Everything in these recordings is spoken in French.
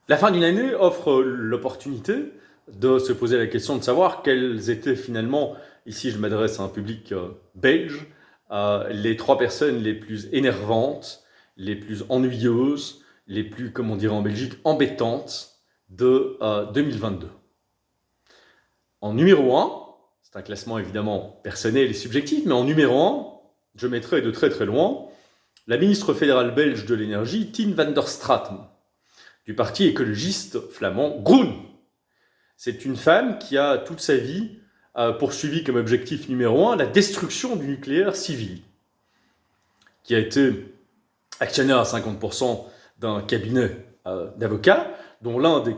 La fin d'une année offre l'opportunité de se poser la question de savoir quelles étaient finalement, ici je m'adresse à un public belge, les trois personnes les plus énervantes, les plus ennuyeuses, les plus, comme on dirait en Belgique, embêtantes de 2022. En numéro 1, c'est un classement évidemment personnel et subjectif, mais en numéro 1, je mettrai de très très loin la ministre fédérale belge de l'énergie, Tine van der Straten, du parti écologiste flamand Groen. C'est une femme qui a toute sa vie poursuivi comme objectif numéro 1 la destruction du nucléaire civil, qui a été actionnaire à 50% d'un cabinet d'avocats, dont l'un des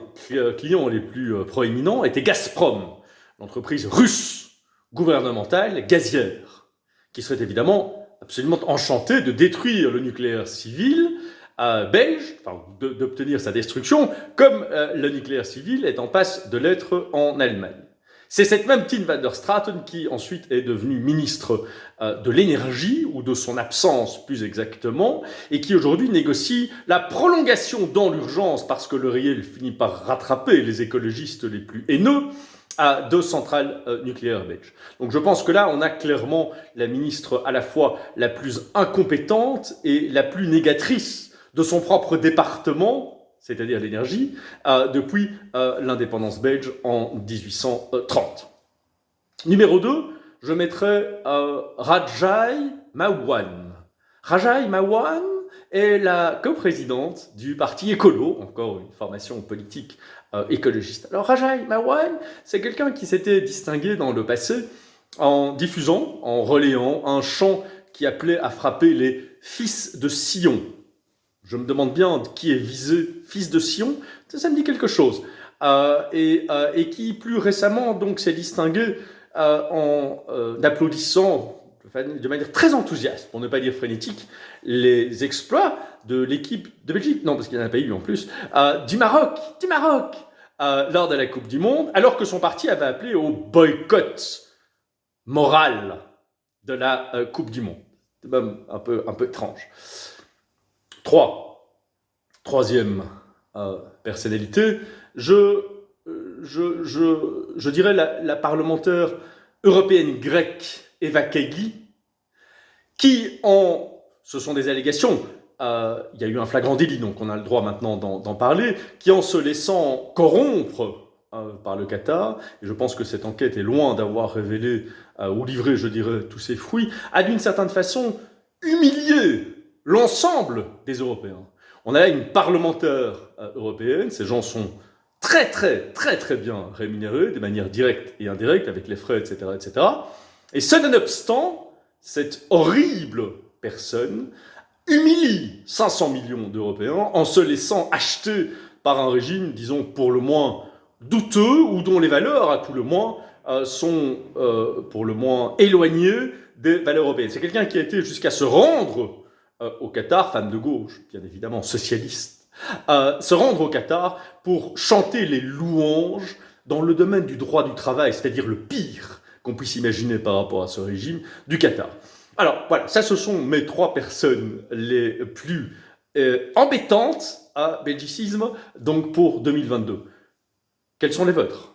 clients les plus proéminents était Gazprom, l'entreprise russe gouvernementale gazière, qui serait évidemment absolument enchantée de détruire le nucléaire civil belge, enfin, d'obtenir sa destruction, comme le nucléaire civil est en passe de l'être en Allemagne. C'est cette même Tine van der Straten qui ensuite est devenue ministre de l'énergie, ou de son absence plus exactement, et qui aujourd'hui négocie la prolongation dans l'urgence, parce que le réel finit par rattraper les écologistes les plus haineux, à deux centrales nucléaires belges. Donc je pense que là, on a clairement la ministre à la fois la plus incompétente et la plus négatrice de son propre département, c'est-à-dire l'énergie, depuis l'indépendance belge en 1830. Numéro 2, je mettrai Rajai Mawan. Rajai Mawan est la coprésidente du parti écolo, encore une formation politique écologiste. Alors Rajai Mawan, c'est quelqu'un qui s'était distingué dans le passé en diffusant, en relayant un chant qui appelait à frapper les fils de Sion. Je me demande bien qui est visé, fils de Sion, ça me dit quelque chose. Et qui plus récemment donc s'est distingué en applaudissant de manière très enthousiaste, pour ne pas dire frénétique, les exploits de l'équipe de Belgique, non parce qu'il n'y en a pas eu en plus, du Maroc, lors de la Coupe du Monde, alors que son parti avait appelé au boycott moral de la Coupe du Monde. C'est même un peu étrange. 3. Troisième personnalité, je dirais la parlementaire européenne grecque Eva Kaili, qui, ce sont des allégations, il y a eu un flagrant délit, donc on a le droit maintenant d'en parler, qui en se laissant corrompre par le Qatar, et je pense que cette enquête est loin d'avoir révélé ou livré, je dirais, tous ses fruits, a d'une certaine façon humilié l'ensemble des Européens. On a là une parlementaire européenne, ces gens sont très bien rémunérés, de manière directe et indirecte, avec les frais, etc. Et ce nonobstant, cette horrible personne humilie 500 millions d'Européens en se laissant acheter par un régime, disons, pour le moins douteux, ou dont les valeurs, à tout le moins, sont pour le moins éloignées des valeurs européennes. C'est quelqu'un qui a été jusqu'à se rendre au Qatar, femme de gauche, bien évidemment socialiste, se rendre au Qatar pour chanter les louanges dans le domaine du droit du travail, c'est-à-dire le pire qu'on puisse imaginer par rapport à ce régime du Qatar. Alors voilà, ça ce sont mes trois personnes les plus embêtantes à belgicisme, donc pour 2022. Quelles sont les vôtres ?